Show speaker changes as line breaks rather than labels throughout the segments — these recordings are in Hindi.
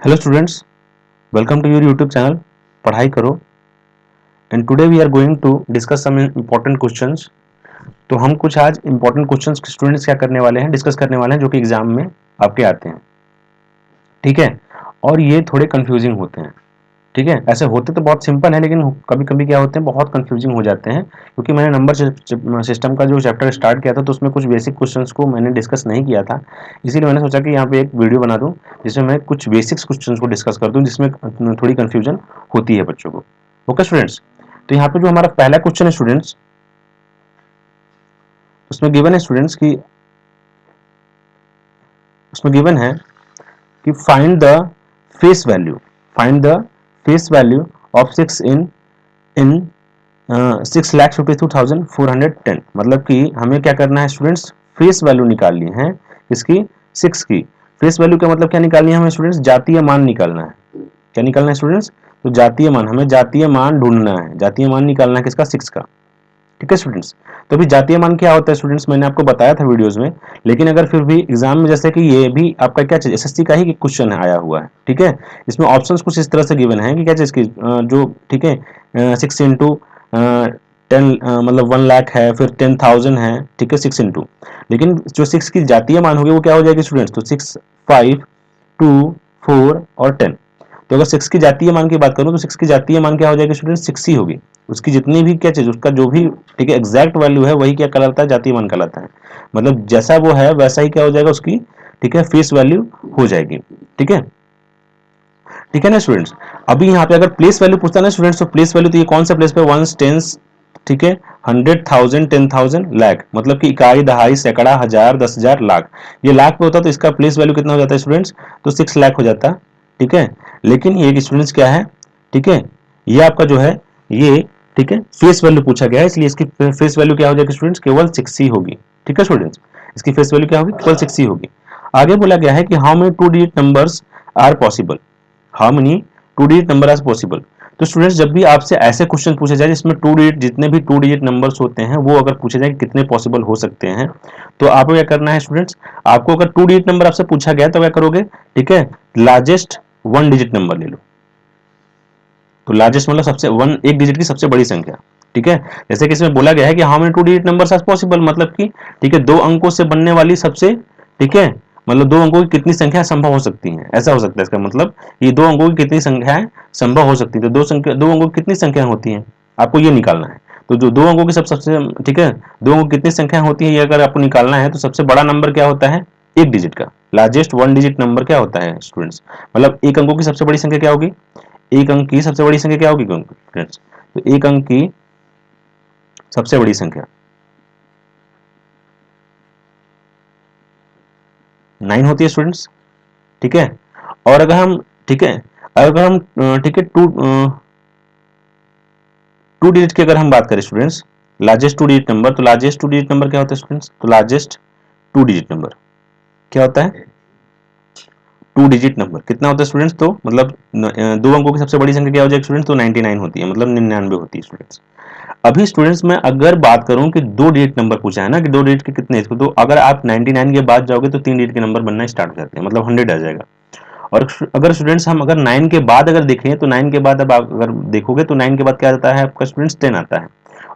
Hello students, welcome to your YouTube channel पढ़ाई करो and today we are going to discuss some important questions। तो हम कुछ आज important questions स्टूडेंट्स क्या करने वाले हैं, डिस्कस करने वाले हैं जो कि एग्जाम में आपके आते हैं। ठीक है, और ये थोड़े कंफ्यूजिंग होते हैं। ठीक है, ऐसे होते तो बहुत सिंपल है लेकिन कभी कभी क्या होते हैं बहुत कंफ्यूजिंग हो जाते हैं, क्योंकि मैंने नंबर सिस्टम का जो चैप्टर स्टार्ट किया था तो उसमें कुछ बेसिक क्वेश्चंस को मैंने डिस्कस नहीं किया था। इसीलिए मैंने सोचा कि यहाँ पे एक वीडियो बना दूं जिसमें मैं कुछ बेसिक्स क्वेश्चंस को डिस्कस कर दूं जिसमें थोड़ी कंफ्यूजन होती है बच्चों को। ओके स्टूडेंट्स, तो यहाँ पे जो हमारा पहला क्वेश्चन है स्टूडेंट्स, उसमें गिवन है स्टूडेंट्स की उसमें गिवन है कि find the face value of 6 इन 6,52,410। मतलब कि हमें क्या करना है स्टूडेंट्स, फेस वैल्यू निकालनी है इसकी 6 की। फेस वैल्यू का मतलब क्या निकालनी है हमें स्टूडेंट्स, जातीय मान निकालना है। क्या निकालना है स्टूडेंट्स, तो जातीय मान, हमें जातीय मान ढूंढना है, जातीय मान निकालना है किसका, 6 का। ठीक है स्टूडेंट्स, तो अभी जातीय मान क्या होता है स्टूडेंट्स, मैंने आपको बताया था वीडियोस में, लेकिन अगर फिर भी एग्जाम में जैसे कि ये भी आपका क्या चीज एसएससी का ही क्वेश्चन आया हुआ है। ठीक है, इसमें ऑप्शंस कुछ इस तरह से गिवन है कि क्या चीज की जो ठीक है 6 इंटू 10 मतलब 1 लाख है, फिर 10,000 है। ठीक है 6 इंटू, लेकिन जो 6 की जातीय मान होगी वो क्या हो जाएगी स्टूडेंट्स, तो 6, 5, 2, 4 और 10। तो अगर 6 की जातीय मान की बात करूं तो 6 की जातीय मान क्या हो जाएगी स्टूडेंट, 6 ही होगी। उसकी जितनी भी क्या चीज, उसका जो भी ठीक है एग्जैक्ट वैल्यू है वही क्या कहलाता है, जातीय मान कहलाता है। मतलब जैसा वो है वैसा ही क्या हो जाएगा उसकी, ठीक है, फेस वैल्यू हो जाएगी। ठीक है, ठीक है ना स्टूडेंट्स। अभी यहाँ पे अगर प्लेस वैल्यू पूछता है ना स्टूडेंट्स, तो प्लेस वैल्यू तो ये कौन सा प्लेस पे, वंस, टेंस, ठीक है, 100,000, 10,000, लाख, मतलब कि इकाई, दहाई, सैकड़ा, हजार, 10,000, लाख। ये लाख पे होता तो इसका प्लेस वैल्यू कितना हो जाता है स्टूडेंट्स, तो 6 लाख हो जाता। ठीक है, लेकिन ये स्टूडेंट्स क्या है, ठीक है, ये आपका जो है ये ठीक है फेस वैल्यू पूछा गया है, इसलिए इसकी फेस वैल्यू क्या हो जाएगी स्टूडेंट्स, केवल 6 ही होगी। ठीक है स्टूडेंट्स, इसकी फेस वैल्यू क्या होगी, केवल 6 ही होगी। आगे बोला गया है कि how many two digit numbers are possible, how many two digit number are possible. तो स्टूडेंट्स जब भी आपसे ऐसे क्वेश्चन पूछे जाए जिसमें टू डिजिट, जितने भी टू डिजिट नंबर्स होते हैं वो अगर पूछे जाए कितने पॉसिबल हो सकते हैं, तो आपको क्या करना है स्टूडेंट्स, आपको अगर टू डिजिट नंबर आपसे पूछा गया तो क्या करोगे, ठीक है, लार्जेस्ट वन डिजिट नंबर ले लो। तो लार्जेस्ट मतलब सबसे वन, एक डिजिट की सबसे बड़ी संख्या। ठीक है, जैसे कि इसमें बोला गया है कि how many two digit numbers are possible, मतलब कि ठीक है दो अंकों से बनने वाली सबसे, ठीक है, मतलब दो अंकों की कितनी संख्या संभव हो सकती हैं, ऐसा हो सकता है इसका मतलब, ये दो अंकों की कितनी संख्याएं संभव हो सकती है। तो दो अंकों की कितनी संख्या होती हैं आपको ये निकालना है। तो जो दो अंकों की सबसे ठीक है, दो अंकों की कितनी संख्या होती है ये अगर आपको निकालना है, तो सबसे बड़ा नंबर क्या होता है, एक डिजिट का। लार्जेस्ट वन डिजिट नंबर क्या होता है स्टूडेंट्स, मतलब एक अंकों की सबसे बड़ी संख्या क्या होगी, एक अंक की सबसे बड़ी संख्या क्या होगी फ्रेंड्स, तो एक अंक की सबसे बड़ी संख्या 9 होती है स्टूडेंट्स। ठीक है, और अगर हम ठीक है, अगर हम ठीक है टू डिजिट की अगर हम बात करें students, largest to digit number, तो लार्जेस्ट टू डिजिट नंबर क्या होता है स्टूडेंट्स, तो लार्जेस्ट टू डिजिट नंबर क्या होता है, टू डिजिट नंबर कितना होता है स्टूडेंट्स, तो मतलब दो अंकों की सबसे बड़ी संख्या क्या हो जाएगी स्टूडेंट्स, तो 99 होती है, मतलब 99 होती है स्टूडेंट्स। अभी स्टूडेंट्स मैं अगर बात करूं कि दो डिजिट नंबर पूछा है ना कि दो डिजिट के कितने, तो अगर आप 99 के बाद जाओगे तो तीन डिजिट के नंबर बनना स्टार्ट हो जाते हैं, मतलब 100 आ जाएगा। और अगर स्टूडेंट्स हम अगर 9 के बाद अगर देखें तो 9 के बाद अब आप अगर देखोगे तो 9 के बाद क्या आता है आपका स्टूडेंट्स, 10 आता है,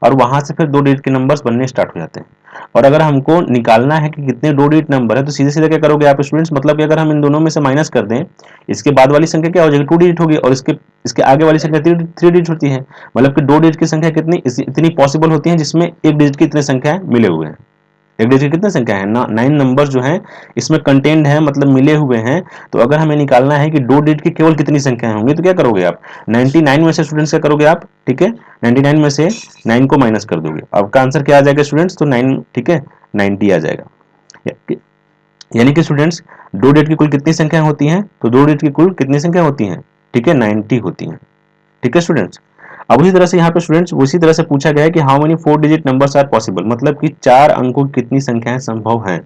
और वहां से फिर दो डिजिट के नंबर्स बनने स्टार्ट हो जाते हैं। और अगर हमको निकालना है कि कितने दो डिजिट नंबर है, तो सीधे सीधे क्या करोगे आप स्टूडेंट्स, मतलब कि अगर हम इन दोनों में से माइनस कर दें, इसके बाद वाली संख्या क्या हो जाएगी, टू डिजिट होगी, और इसके इसके आगे वाली संख्या थ्री डिजिट होती है। मतलब कि दो डिजिट की संख्या कितनी इतनी पॉसिबल होती है जिसमें एक डिजिट की इतनी संख्याएं मिले हुए हैं। एक डिजिट की कितनी संख्या है ना, 9 नंबर जो हैं इसमें कंटेंट है, मतलब मिले हुए हैं। तो अगर हमें निकालना है कि दो डिजिट की केवल कितनी संख्याएं होंगी, तो क्या करोगे आप, 99 में से स्टूडेंट्स क्या करोगे आप, ठीक है, 99 में से 9 को माइनस कर दोगे, आपका आंसर क्या आ जाएगा स्टूडेंट्स, तो 9 ठीक है 90 आ जाएगा। यानी कि स्टूडेंट्स दो डिजिट की कुल कितनी संख्या होती हैं, तो दो डिजिट की कुल कितनी संख्या होती हैं, ठीक है 90 होती हैं। ठीक है स्टूडेंट्स, अब उसी तरह से यहाँ पे स्टूडेंट्स उसी तरह से पूछा गया है कि how many four digit numbers are possible, मतलब कि चार अंकों की कितनी संख्याएं संभव हैं।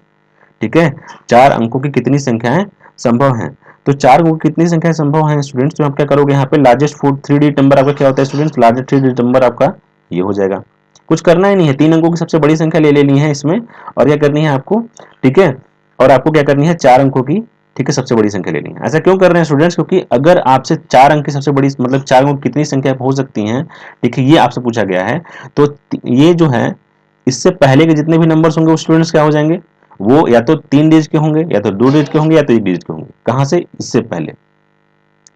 ठीक है, चार अंकों की कितनी संख्याएं संभव हैं। तो चार अंकों की कितनी संख्याएं संभव हैं स्टूडेंट्स, तो आप क्या करोगे यहाँ पे, largest four three digit number आपका क्या होता है students, largest three digit number आपका ये हो जाएगा। कुछ करना ही नहीं है, तीन अंकों की सबसे बड़ी संख्या ले लेनी है इसमें, और क्या करनी है आपको, ठीक है, और आपको क्या करनी है, चार अंकों की ठीक है, सबसे बड़ी संख्या लेनी है। ऐसा क्यों कर रहे हैं स्टूडेंट्स? क्योंकि अगर आपसे 4 अंक की सबसे बड़ी मतलब 4 अंकों की कितनी संख्या हो सकती हैं, ठीक है, ये आपसे पूछा गया है, तो ये जो है इससे पहले के जितने भी नंबर्स होंगे वो स्टूडेंट्स क्या हो जाएंगे, वो या तो 3 डिजिट के होंगे, या तो 2 डिजिट के होंगे, या तो 1 डिजिट के होंगे। कहां से? इससे पहले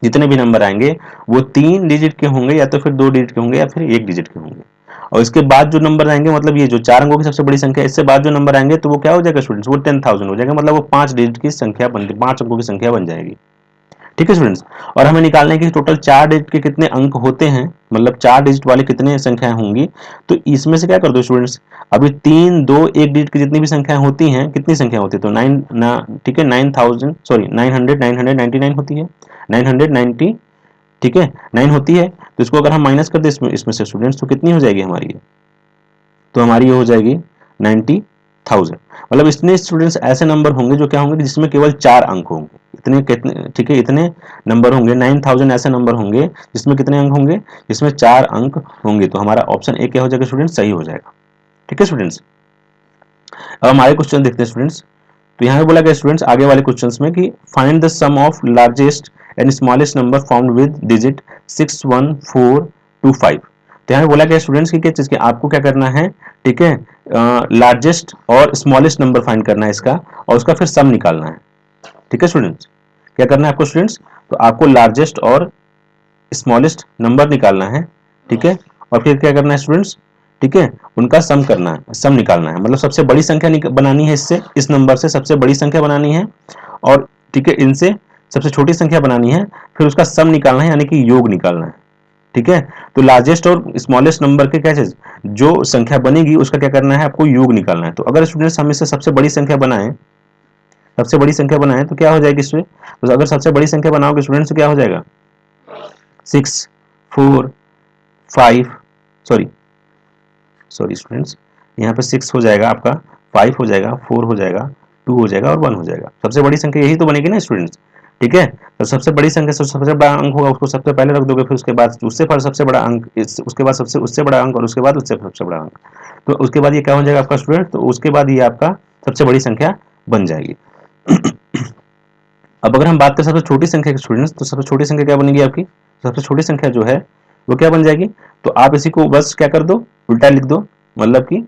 जितने भी नंबर आएंगे वो 3 डिजिट के होंगे, या तो फिर 2 डिजिट के होंगे, या फिर 1 डिजिट के होंगे। और इसके बाद जो नंबर आएंगे, मतलब ये जो 4 अंकों की सबसे बड़ी संख्या, इससे बाद जो नंबर आएंगे तो वो क्या हो जाएगा स्टूडेंट्स, वो 10,000 हो जाएगा, मतलब वो 5 डिजिट की संख्या बन 5 अंकों की संख्या बन जाएगी। ठीक है स्टूडेंट्स। और हमें निकालना है कि टोटल 4 डिजिट के कितने अंक होते हैं, मतलब 4 डिजिट वाले कितने संख्याएं होंगी। तो इसमें से क्या कर दो स्टूडेंट्स, अभी 3 2 1 डिजिट की जितनी भी संख्याएं होती हैं, कितनी संख्या होती है, तो 9 ना, ठीक है, 9000 सॉरी 999 होती है, 990, ठीक है, 9 होती है। तो इसको अगर हम माइनस कर दे इसमें से स्टूडेंट्स, तो कितनी हो जाएगी हमारी, तो हमारी ये हो जाएगी 90,000। मतलब इतने स्टूडेंट्स ऐसे नंबर होंगे जो क्या होंगे, जिसमें केवल 4 अंक होंगे। इतने कितने, ठीक है, इतने नंबर होंगे, 9000 ऐसे नंबर होंगे जिसमें कितने अंक होंगे, जिसमें 4 अंक होंगे। तो हमारा ऑप्शन ए क्या हो जाएगा स्टूडेंट्स, सही हो जाएगा। ठीक है स्टूडेंट्स। अब हम आगे क्वेश्चन देखते हैं स्टूडेंट्स। तो यहाँ पे बोला गया स्टूडेंट्स आगे वाले क्वेश्चंस में कि find the sum of largest and smallest number found with digit 6 1 4 2 5। तो यहाँ पे बोला गया स्टूडेंट्स की क्या चीज की आपको क्या करना है, ठीक है, लार्जेस्ट और स्मॉलेस्ट नंबर फाइंड करना है इसका, और उसका फिर सम निकालना है। ठीक है स्टूडेंट्स, क्या करना है आपको स्टूडेंट्स, तो आपको लार्जेस्ट और स्मॉलेस्ट नंबर निकालना है, ठीक है, और फिर क्या करना है स्टूडेंट्स, ठीक है, उनका सम करना है, सम निकालना है, मतलब सबसे बड़ी संख्या बनानी है, इससे इस नंबर से सबसे बड़ी संख्या बनानी है, और ठीक है इनसे सबसे छोटी संख्या बनानी है, फिर उसका सम निकालना है, यानी कि योग निकालना है। ठीक है, तो लार्जेस्ट और स्मॉलेस्ट नंबर के क्या चीज, जो संख्या बनेगी उसका क्या करना है, आपको योग निकालना है। तो अगर स्टूडेंट्स हम इससे सबसे बड़ी संख्या बनाएं, सबसे बड़ी संख्या बनाएं तो क्या हो जाएगी इसमें, तो अगर सबसे बड़ी संख्या बनाओगे स्टूडेंट्स तो क्या हो जाएगा, 6 4 5 सॉरी सॉरी स्टूडेंट्स, यहाँ पे 6 हो जाएगा आपका, 5 हो जाएगा, 4 हो जाएगा, 2 हो जाएगा और 1 हो जाएगा। सबसे बड़ी संख्या यही तो बनेगी ना स्टूडेंट्स। ठीक है, तो सबसे बड़ी संख्या सबसे बड़ा अंक होगा उसको सबसे पहले रख दोगे, फिर उसके बाद उससे पर सबसे बड़ा अंक, उसके बाद सबसे उससे बड़ा अंक, और उसके बाद उससे सबसे बड़ा अंक। तो उसके बाद ये क्या हो जाएगा आपका स्टूडेंट, तो उसके बाद ये आपका सबसे बड़ी संख्या बन जाएगी। अब अगर हम बात करें सबसे छोटी संख्या की स्टूडेंट्स, तो सबसे छोटी संख्या क्या बनेगी आपकी, सबसे छोटी संख्या जो है वो क्या बन जाएगी, तो आप इसी को बस क्या कर दो, उल्टा लिख दो, मतलब कि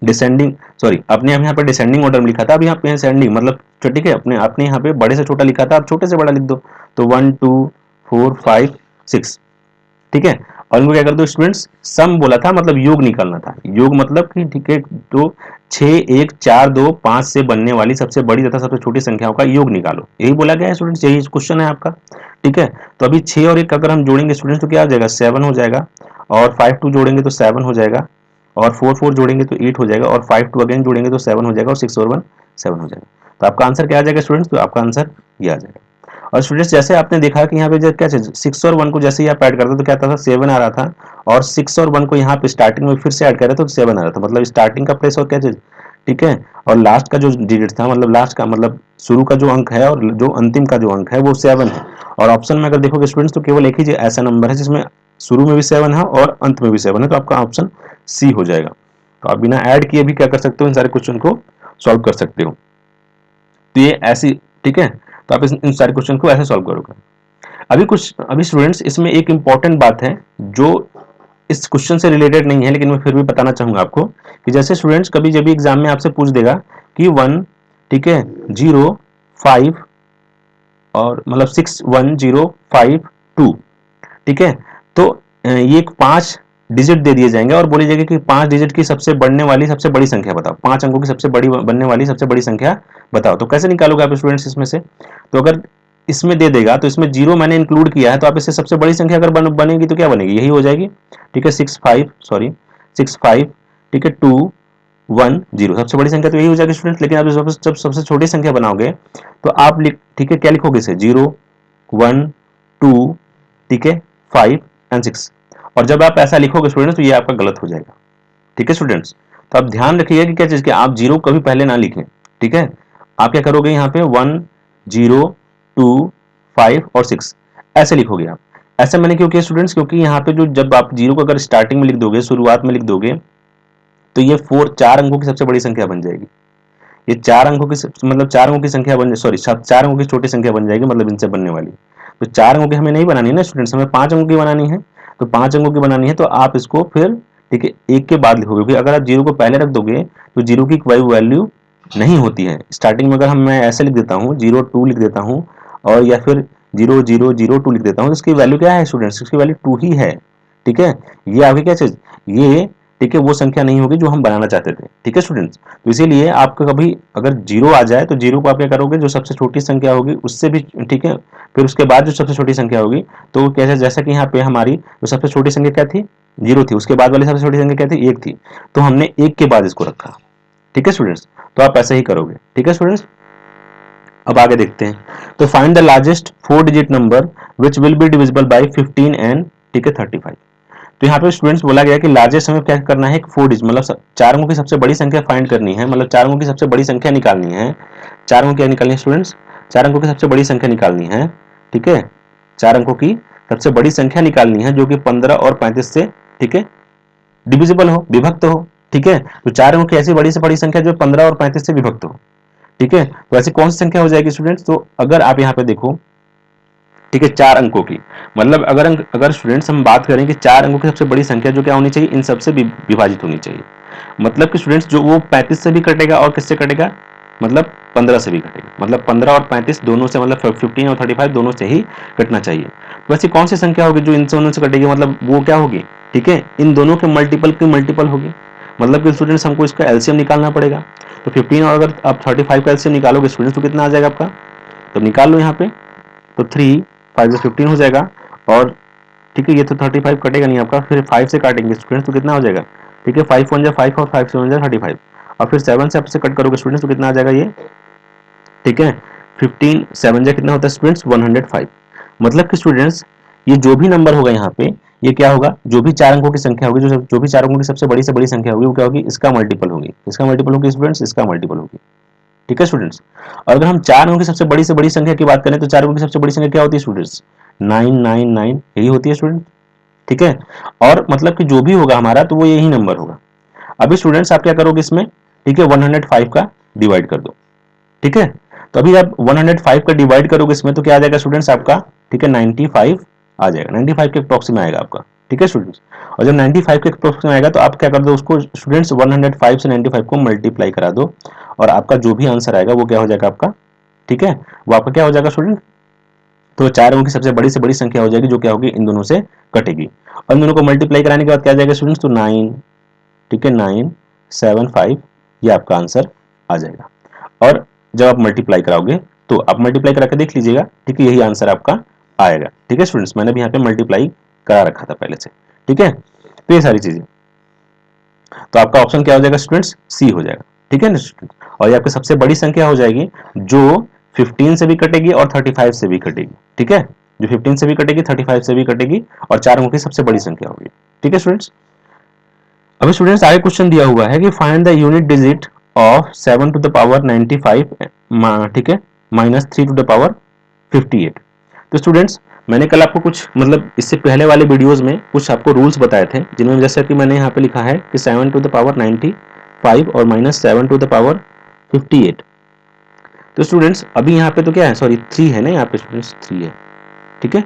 डिसेंडिंग, सॉरी आपने यहाँ पे डिसेंडिंग ऑर्डर में लिखा था, अब यहाँ पे असेंडिंग, मतलब ठीक है, अपने आपने यहाँ पे बड़े से छोटा लिखा था, आप छोटे से बड़ा लिख दो, तो 1 2 4 5 6। ठीक है, और इनको क्या कर दो स्टूडेंट्स, सम बोला था मतलब योग निकालना था, योग मतलब कि ठीक है, तो 6 1 4 2 5 से बनने वाली सबसे बड़ी तथा सबसे छोटी संख्याओं का योग निकालो, यही बोला गया है स्टूडेंट्स, यही क्वेश्चन है आपका। ठीक है, तो अभी 6 और 1 अगर हम जोड़ेंगे स्टूडेंट्स तो क्या हो जाएगा, 7 हो जाएगा, और 5 2 जोड़ेंगे तो 7 हो जाएगा, और 4 4 जोड़ेंगे तो 8 हो जाएगा, और 5 2 अगेन जोड़ेंगे तो 7 हो जाएगा, और 6 और 1 7 हो जाएगा। तो आपका आंसर क्या आ जाएगा स्टूडेंट्स, तो आपका आंसर ये आ जाएगा। और स्टूडेंट्स जैसे आपने देखा कि यहाँ पे क्या चीज 6 और 1 को जैसे ही आप ऐड करते तो क्या था, 7 आ रहा था, और 6 और 1 को यहाँ पे स्टार्टिंग में फिर से ऐड कर रहे थे तो 7 आ रहा था, मतलब स्टार्टिंग का प्लेस और क्या चीज, ठीक है, और लास्ट का जो डिजिट था, मतलब लास्ट का मतलब शुरू का जो अंक है और जो अंतिम का जो अंक है वो 7 है। और ऑप्शन में अगर देखोगे स्टूडेंट्स तो केवल एक ही ऐसा नंबर है जिसमें शुरू में भी 7 है और अंत में भी 7 है, तो आपका ऑप्शन सी हो जाएगा। तो आप बिना ऐड किए भी क्या कर सकते हो, इन सारे क्वेश्चन को सॉल्व कर सकते हो। तो ये ऐसी, ठीक है, तो आप इन सारे क्वेश्चन को ऐसे सॉल्व करोगे। अभी स्टूडेंट्स इसमें एक इंपॉर्टेंट बात है जो इस क्वेश्चन से रिलेटेड नहीं है, लेकिन मैं फिर भी बताना चाहूंगा आपको कि जैसे स्टूडेंट्स कभी जब भी एग्जाम में आपसे पूछ देगा कि 1, ठीक है, 0 5 और मतलब 6 1 0 5 2, ठीक है, तो ये 5 डिजिट दे दिए जाएंगे और बोली जाएगी कि 5 डिजिट की सबसे बढ़ने वाली सबसे बड़ी संख्या बताओ, 5 अंकों की सबसे बड़ी बनने वाली सबसे बड़ी संख्या बताओ। तो कैसे निकालोगे आप स्टूडेंट्स इसमें से, तो अगर इसमें दे देगा तो इसमें 0 मैंने इंक्लूड किया है, तो आप इससे सबसे बड़ी संख्या अगर बनेगी तो क्या बनेगी, यही हो जाएगी। ठीक है, 6 5 सॉरी 6 5, ठीक है, 2 1 0 सबसे बड़ी संख्या तो यही हो जाएगी स्टूडेंट्स। लेकिन आप जब सबसे छोटी संख्या बनाओगे तो आप ठीक है क्या लिखोगे इसे, 0 1 2, ठीक है, 5 एंड 6। और जब आप ऐसा लिखोगे स्टूडेंट्स तो ये आपका गलत हो जाएगा। ठीक है स्टूडेंट्स, तो आप ध्यान रखिएगा कि क्या चीज की आप 0 कभी पहले ना लिखें। ठीक है, आप क्या करोगे यहाँ पे 1 0 2 5 और 6 ऐसे लिखोगे आप। ऐसा मैंने क्यों किया स्टूडेंट्स, क्योंकि यहाँ पे जो जब आप 0 को अगर स्टार्टिंग में लिख दोगे, शुरुआत में लिख दोगे, तो ये 4 अंकों की सबसे बड़ी संख्या बन जाएगी। ये 4 अंकों की मतलब 4 अंकों की संख्या बन, सॉरी 4 अंकों की छोटी संख्या बन जाएगी, मतलब इनसे बनने वाली। तो 4 अंकों की हमें नहीं बनानी है ना स्टूडेंट्स, हमें 5 अंकों की बनानी है। तो 5 अंकों की बनानी है तो आप इसको फिर ठीक है एक के बाद लिखोगे, क्योंकि अगर आप जीरो को पहले रख दोगे तो जीरो की कोई वैल्यू नहीं होती है स्टार्टिंग में। अगर हम मैं ऐसे लिख देता हूँ 02 लिख देता हूँ और या फिर 0002 लिख देता हूँ, तो इसकी वैल्यू क्या है स्टूडेंट्स, इसकी वैल्यू 2 ही है। ठीक है, ये आपकी क्या चीज, ये ठीक है वो संख्या नहीं होगी जो हम बनाना चाहते थे। ठीक है स्टूडेंट्स, तो इसीलिए आपको कभी अगर जीरो आ जाए तो जीरो को आप क्या करोगे, जो सबसे छोटी संख्या होगी उससे भी ठीक है, फिर उसके बाद जो सबसे छोटी संख्या होगी, तो कैसे, जैसा कि यहाँ पे हमारी जो सबसे छोटी संख्या क्या थी, जीरो थी, उसके बाद वाली सबसे छोटी संख्या क्या थी, एक थी, तो हमने एक के बाद इसको रखा। ठीक है स्टूडेंट्स, तो आप ऐसे ही करोगे। ठीक है स्टूडेंट्स, अब आगे देखते हैं। तो find the largest 4 digit number which will be divisible by 15 and ठीक है 35। तो यहाँ पे स्टूडेंट्स बोला गया कि लार्जेस्ट हमें क्या करना है, एक 4 डिजिट मतलब 4 अंकों की सबसे बड़ी संख्या फाइंड करनी है, मतलब 4 अंकों की सबसे बड़ी संख्या निकालनी है। 4 अंकों क्या निकालनी है स्टूडेंट्स, 4 अंकों की सबसे बड़ी संख्या निकालनी है। ठीक है, 4 अंकों की सबसे बड़ी संख्या निकालनी है जो कि 15 और 35 से ठीक है डिविजिबल हो, विभक्त हो। ठीक है, तो 4 अंकों की ऐसी बड़ी से बड़ी संख्या जो 15 और 35 से विभक्त हो। ठीक है, तो ऐसी कौन सी संख्या हो जाएगी स्टूडेंट्स, तो अगर आप यहाँ पे देखो ठीक है 4 अंकों की, मतलब अगर स्टूडेंट्स हम बात करें कि 4 अंकों की सबसे बड़ी संख्या जो क्या होनी चाहिए, इन सबसे विभाजित होनी चाहिए। मतलब कि स्टूडेंट्स जो वो 35 से भी कटेगा और किससे कटेगा, मतलब 15 से भी कटेगा, मतलब 15 और 35 दोनों से, मतलब 15 और 35 दोनों से ही कटना चाहिए। तो ऐसी कौन सी संख्या होगी जो इन दोनों से कटेगी, मतलब वो क्या होगी, ठीक है इन दोनों के मल्टीपल की मल्टीपल होगी। मतलब कि स्टूडेंट्स हमको इसका एलसीएम निकालना पड़ेगा। तो 15 और अगर आप 35 का एलसीएम निकालोगे स्टूडेंट्स तो कितना आ जाएगा आपका, तो निकाल लो यहाँ पे। तो 3 5 15 हो जाएगा, और ठीक है ये तो 35 कटेगा नहीं आपका, फिर 5 से काटेंगे स्टूडेंट्स तो कितना हो जाएगा, ठीक है 5 1 जा 5 और 5 7 जा 35, और फिर 7 से आपसे कट करोगे स्टूडेंट्स तो कितना आ जाएगा ये, ठीक है 15 7 जा कितना होता है स्टूडेंट्स 105। मतलब कि स्टूडेंट्स ये जो भी नंबर होगा यहाँ पे, ये क्या होगा, जो भी 4 अंकों की संख्या होगी, जो भी 4 अंकों की सबसे बड़ी से बड़ी संख्या होगी वो क्या होगी, इसका मल्टीपल होगी, इसका मल्टीपल होगी स्टूडेंट्स, इसका मल्टीपल होगी। ठीक है स्टूडेंट्स, और अगर हम 4 अंकों की सबसे बड़ी संख्या की बात करें तो 4 अंकों की सबसे बड़ी संख्या क्या होती है स्टूडेंट्स, 999 यही होती है स्टूडेंट। ठीक है, और मतलब कि जो भी होगा हमारा तो वो यही नंबर होगा। अभी स्टूडेंट्स आप क्या करोगे इसमें, ठीक है 105 का डिवाइड कर दो। ठीक है, तो अभी आप 105 का डिवाइड करोगे इसमें तो क्या आ जाएगा स्टूडेंट्स आपका, ठीक है 95 आ जाएगा, 95 के अप्रोक्स में आएगा आपका। ठीक है स्टूडेंट्स, और जब 95 के अप्रोक्स में आएगा तो आप क्या कर दो उसको स्टूडेंट्स 105 से 95 को मल्टीप्लाई करा दो, और आपका जो भी आंसर आएगा वो क्या हो जाएगा आपका, ठीक है वो आपका क्या हो जाएगा स्टूडेंट, तो 4 अंकों की सबसे बड़ी से बड़ी संख्या हो जाएगी जो क्या होगी इन दोनों से कटेगी। और इन दोनों को मल्टीप्लाई कराने के बाद क्या आ जाएगा स्टूडेंट्स, तो 9 ठीक है 975 ये आपका आंसर आ जाएगा। और जब आप मल्टीप्लाई कराओगे तो आप मल्टीप्लाई करा के देख लीजिएगा, ठीक है यही आंसर आपका आएगा। ठीक है स्टूडेंट्स, मैंने भी यहाँ पे मल्टीप्लाई करा रखा था पहले से। ठीक है, तो ये सारी चीजें, तो आपका ऑप्शन क्या हो जाएगा स्टूडेंट्स, सी हो जाएगा। ठीक है ना स्टूडेंट, और ये आपकी सबसे बड़ी संख्या हो जाएगी जो 15 से भी कटेगी और 35 से भी कटेगी। ठीक है, जो 15 से भी कटेगी 35 से भी कटेगी और 4 अंकों की सबसे बड़ी संख्या होगी। ठीक है स्टूडेंट्स, अभी स्टूडेंट्स आगे क्वेश्चन दिया हुआ है कि find the unit digit of 7 to the power 95 ठीक है माइनस 3 टू द पावर 58। तो स्टूडेंट्स मैंने कल आपको कुछ मतलब इससे पहले वाले वीडियोस में कुछ आपको रूल्स बताए थे, जिनमें जैसे कि मैंने यहाँ पे लिखा है कि 7 टू द पावर 95 और माइनस 7 टू द पावर 58। तो स्टूडेंट्स अभी यहाँ पे तो क्या है, सॉरी 3 है ना, यहाँ पे स्टूडेंट्स 3 है। ठीक है,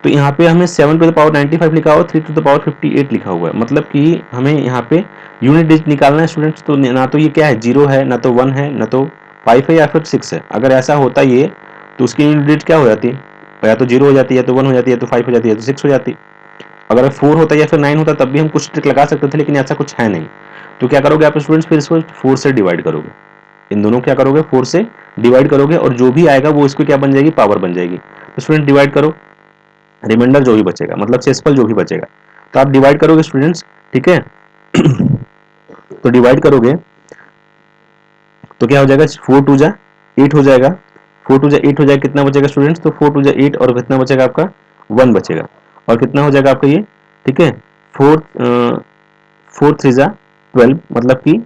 तो यहाँ पे हमें 7 टू द पावर 95 लिखा हुआ, 3 टू द पावर 58 लिखा हुआ है, मतलब कि हमें यहाँ पे यूनिट डिजिट निकालना है स्टूडेंट्स। तो ना तो ये क्या है, 0 है, ना तो 1 है, ना तो 5 है, या फिर 6 है। अगर ऐसा होता ये तो उसकी यूनिट डिजिट क्या हो जाती है, या तो 0 हो जाती है, या तो 1 हो जाती है, या तो 5 हो जाती है, या तो 6 हो जाती। अगर 4 होता या फिर 9 होता तब भी हम कुछ ट्रिक लगा सकते थे, लेकिन ऐसा कुछ है नहीं। तो क्या करोगे आप स्टूडेंट्स, फिर इसको 4 से डिवाइड करोगे, इन दोनों क्या करोगे 4 से डिवाइड करोगे, और जो भी आएगा वो इसको क्या बन जाएगी, पावर बन जाएगी। तो स्टूडेंट डिवाइड करो, रिमाइंडर जो भी बचेगा मतलब शेषफल जो भी बचेगा तो आप डिवाइड करोगे स्टूडेंट्स। ठीक है तो डिवाइड करोगे तो क्या हो जाएगा, 4 टू जा 8 हो जाएगा, 4 टू जा 8 हो जाएगा, कितना बचेगा स्टूडेंट्स, तो 4 टू जा 8 और कितना बचेगा आपका 1 बचेगा, और कितना हो जाएगा आपका ये, ठीक है 4 3 जा 12, मतलब कि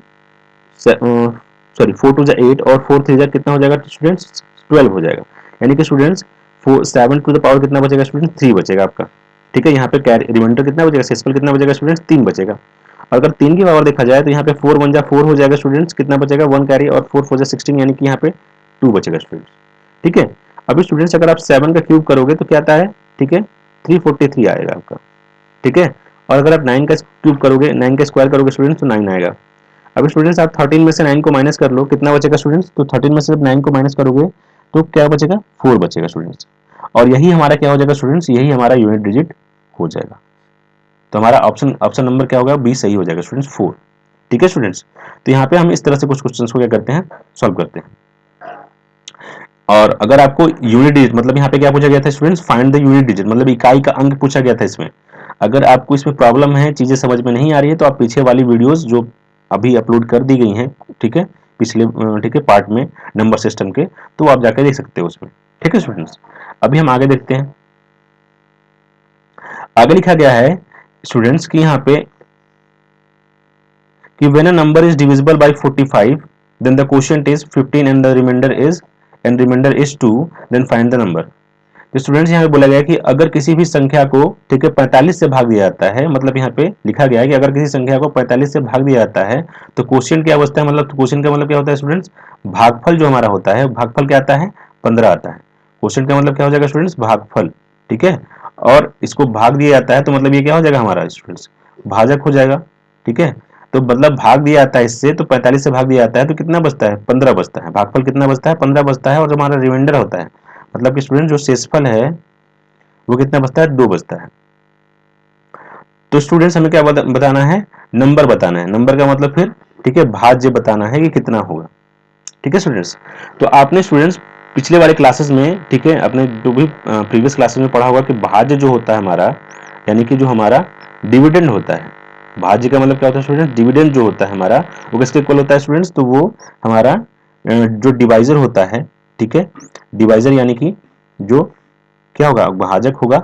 सॉरी 4 टू जा 8 और 4 3 जा कितना हो जाएगा स्टूडेंट्स 12 हो जाएगा। यानी कि स्टूडेंट्स 7 टू द पावर कितना बचेगा स्टूडेंट, 3 बचेगा आपका। ठीक है, यहाँ पे रिमाइंडर कितना बचेगा, शेषफल कितना बचेगा स्टूडेंट्स, 3 बचेगा। अगर 3 की पावर देखा जाए तो यहाँ पे 4 1 जा 4 हो जाएगा स्टूडेंट्स, कितना बचेगा 1 कैरी, और 4 4 जा 16 यानी कि यहाँ पे 2 बचेगा स्टूडेंट्स। ठीक है, अभी स्टूडेंट्स अगर आप 7 का क्यूब करोगे तो क्या आता है, ठीक है 343 आएगा आपका। ठीक है, और अगर आप 9 का क्यूब करोगे, 9 का स्क्वायर करोगे स्टूडेंट्स तो 9 आएगा। अभी स्टूडेंट्स आप 13 में से 9 को माइनस कर लो, कितना बचेगा स्टूडेंट्स, तो 13 में से जब 9 को माइनस करोगे तो क्या बचेगा 4 बचेगा स्टूडेंट्स, और यही हमारा क्या हो जाएगा स्टूडेंट्स, यही हमारा यूनिट डिजिट हो जाएगा। तो हमारा ऑप्शन ऑप्शन नंबर क्या होगा, बी सही हो जाएगा स्टूडेंट्स 4। ठीक है स्टूडेंट्स, तो यहाँ पे हम इस तरह से कुछ क्वेश्चंस को क्या करते हैं, सॉल्व करते हैं। और अगर आपको यूनिट डिजिट मतलब यहाँ पे क्या पूछा गया था students, find the unit digit मतलब इकाई का अंक पूछा गया था इसमें। अगर आपको इसमें प्रॉब्लम है, चीजें समझ में नहीं आ रही है, तो आप पीछे वाली वीडियोस जो अभी अपलोड कर दी गई हैं, ठीक है पिछले ठीक है पार्ट में नंबर सिस्टम के, तो आप जाकर देख सकते हो उसमें। ठीक है स्टूडेंट्स, अभी हम आगे देखते हैं। आगे लिखा गया है स्टूडेंट्स की यहाँ पे कि when a number is divisible by 45 then the quotient is 15 and the remainder is 2 then find the number। तो स्टूडेंट्स यहाँ पे बोला गया है कि अगर किसी भी संख्या को ठीक है 45 से भाग दिया जाता है, मतलब यहाँ पे लिखा गया है कि अगर किसी संख्या को 45 से भाग दिया जाता है तो क्वोशिएंट क्या बचता है, मतलब क्वोशिएंट का मतलब क्या होता है स्टूडेंट्स, भागफल जो हमारा होता है, भागफल क्या आता है 15 आता है। क्वोशिएंट का मतलब क्या हो जाएगा स्टूडेंट्स, भागफल। ठीक है, और इसको भाग दिया जाता है तो मतलब ये क्या हो जाएगा हमारा स्टूडेंट्स, भाजक हो जाएगा। ठीक है, तो मतलब भाग दिया जाता है इससे, तो 45 से भाग दिया जाता है तो कितना बचता है 15 बचता है, भागफल कितना बचता है 15 बचता है, और जो हमारा रिमाइंडर होता है मतलब कि स्टूडेंट जो शेषफल है वो कितना बचता है 2 बचता है। तो स्टूडेंट्स हमें क्या बताना है, नंबर बताना है। नंबर का मतलब फिर ठीक है भाज्य बताना है कि कितना होगा। ठीक है स्टूडेंट्स, तो आपने स्टूडेंट्स पिछले वाले क्लासेस में ठीक है अपने जो भी प्रीवियस क्लासेस में पढ़ा होगा कि भाज्य जो होता है हमारा, यानी कि जो हमारा डिविडेंड होता है, भाज्य का मतलब क्या होता है स्टूडेंट, डिविडेंड जो होता है हमारा वो किसके इक्वल होता है स्टूडेंट्स, तो वो हमारा जो डिवाइजर होता है। ठीक है, डिवाइजर यानी कि जो क्या होगा भाजक होगा,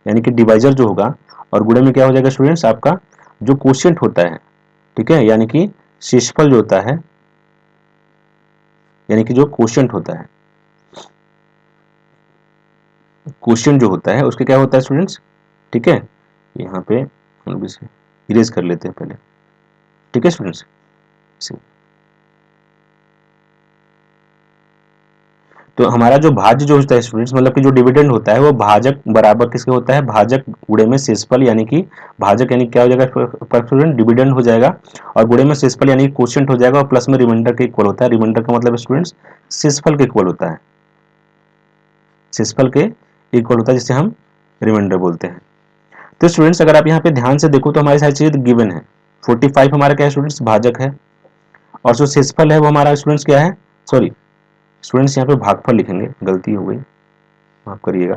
यानी कि डिवाइजर जो होगा, और गुणे में क्या हो जाएगा स्टूडेंट्स आपका जो कोशिएंट होता है। ठीक है, यानी कि शेषफल जो होता है, यानी कि जो कोशिएंट होता है, कोशिएंट जो होता है उसके क्या होता है स्टूडेंट्स। ठीक है, यहाँ पे हम लोग इसे इरेज कर लेते हैं पहले। ठीक है स्टूडेंट्स, तो हमारा जो भाज्य जो होता है स्टूडेंट्स मतलब कि जो डिविडेंड होता है वो भाजक बराबर किसके होता है, भाजक गुणे में शेषफल, यानी कि भाजक यानी क्या हो जाएगा स्टूडेंट डिविडेंड हो जाएगा, और गुणे में शेषफल यानी कोशिएंट हो जाएगा, और प्लस में रिमाइंडर के इक्वल होता है। रिमाइंडर का मतलब स्टूडेंट्स शेषफल के इक्वल होता है, शेषफल के इक्वल होता है जिसे हम रिमाइंडर बोलते हैं। तो स्टूडेंट्स अगर आप यहाँ पे ध्यान से देखो तो हमारी सारी चीजें गिवन है। 45 हमारा क्या है स्टूडेंट्स, भाजक है, और जो शेषफल है वो हमारा स्टूडेंट्स क्या है, सॉरी स्टूडेंट्स यहाँ पे भागफल लिखेंगे, गलती हो गई माफ करिएगा।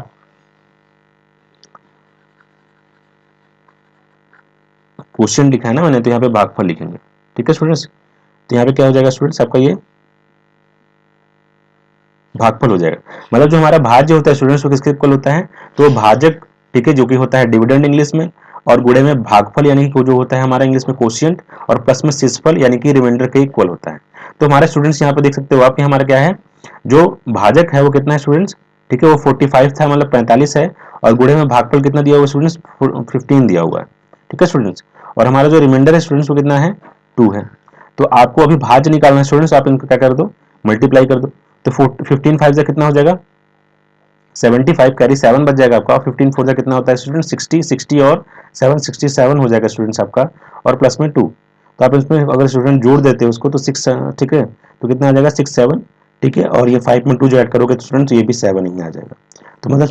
क्वेश्चन लिखा है ना मैंने, तो यहाँ पे भागफल लिखेंगे। ठीक है स्टूडेंट्स, तो यहाँ पे क्या हो जाएगा स्टूडेंट्स आपका ये भागफल हो जाएगा। मतलब जो हमारा भाज्य होता है स्टूडेंट्स वो किसके इक्वल होता है, तो भाजक ठीक है जो कि होता है डिविडेंड इंग्लिश में, और गुणे में भागफल यानी कि जो होता है हमारा इंग्लिश में कोशिएंट, और प्लस में शेषफल यानी कि रिमाइंडर के इक्वल होता है। तो हमारे स्टूडेंट्स यहाँ पे देख सकते हो आप कि हमारा क्या है, जो भाजक है वो कितना है स्टूडेंट्स, ठीक है वो 45 था मतलब 45 है, और गुणे में भागफल कितना दिया हुआ स्टूडेंट्स 15 दिया हुआ है। ठीक है स्टूडेंट्स, और हमारा जो रिमाइंडर है स्टूडेंट्स वो कितना है 2 है। तो आपको अभी भाज्य निकालना है स्टूडेंट्स, आप इनको क्या कर दो मल्टीप्लाई कर दो, तो 15 5 से कितना हो जाएगा 75, कैरी 7 बच जाएगा आपका, और 15 4 से कितना होता है स्टूडेंट 60, 60 और 7 67 हो जाएगा स्टूडेंट्स आपका, और प्लस में 2। तो आप इसमें अगर स्टूडेंट जोड़ देते हो उसको तो 6 ठीक है, तो कितना आ जाएगा 6 7। ठीक है, और ये 5 में 2 जो ऐड करोगे तो स्टूडेंट ये भी 7 ही आ जाएगा, तो मतलब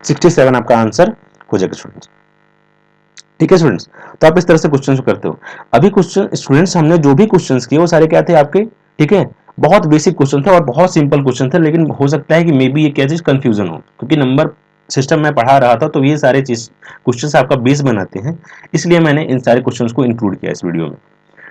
667 आपका आंसर हो जाएगा स्टूडेंट्स। ठीक है स्टूडेंट्स, तो आप इस तरह से क्वेश्चन करते हो। अभी क्वेश्चन स्टूडेंट्स हमने जो भी क्वेश्चंस किए वो सारे क्या थे आपके, ठीक है बहुत बेसिक क्वेश्चन थे और बहुत सिंपल क्वेश्चन थे, लेकिन हो सकता है कि मे बी ये क्या चीज कंफ्यूजन हो, क्योंकि नंबर सिस्टम में पढ़ा रहा था तो ये सारे चीज क्वेश्चंस आपका बेस बनाते हैं, इसलिए मैंने इन सारे क्वेश्चंस को इंक्लूड किया इस वीडियो में।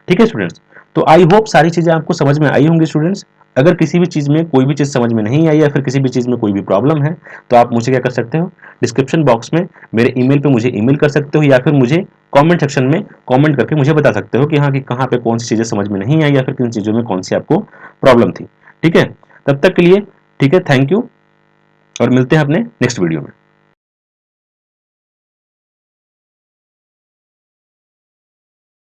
ठीक है स्टूडेंट्स, तो आई होप सारी चीजें आपको समझ में आई होंगी स्टूडेंट्स। अगर किसी भी चीज में कोई भी चीज समझ में नहीं आई या फिर किसी भी चीज में कोई भी प्रॉब्लम है तो आप मुझे क्या कर सकते हो, डिस्क्रिप्शन बॉक्स में मेरे ईमेल पे मुझे ईमेल कर सकते हो, या फिर मुझे कमेंट सेक्शन में कमेंट करके मुझे बता सकते हो कि हाँ कि कहाँ पे कौन सी चीजें समझ में नहीं आई या फिर किन चीजों में कौन सी आपको प्रॉब्लम थी। ठीक है, तब तक के लिए ठीक है, थैंक यू, और मिलते हैं अपने नेक्स्ट वीडियो में।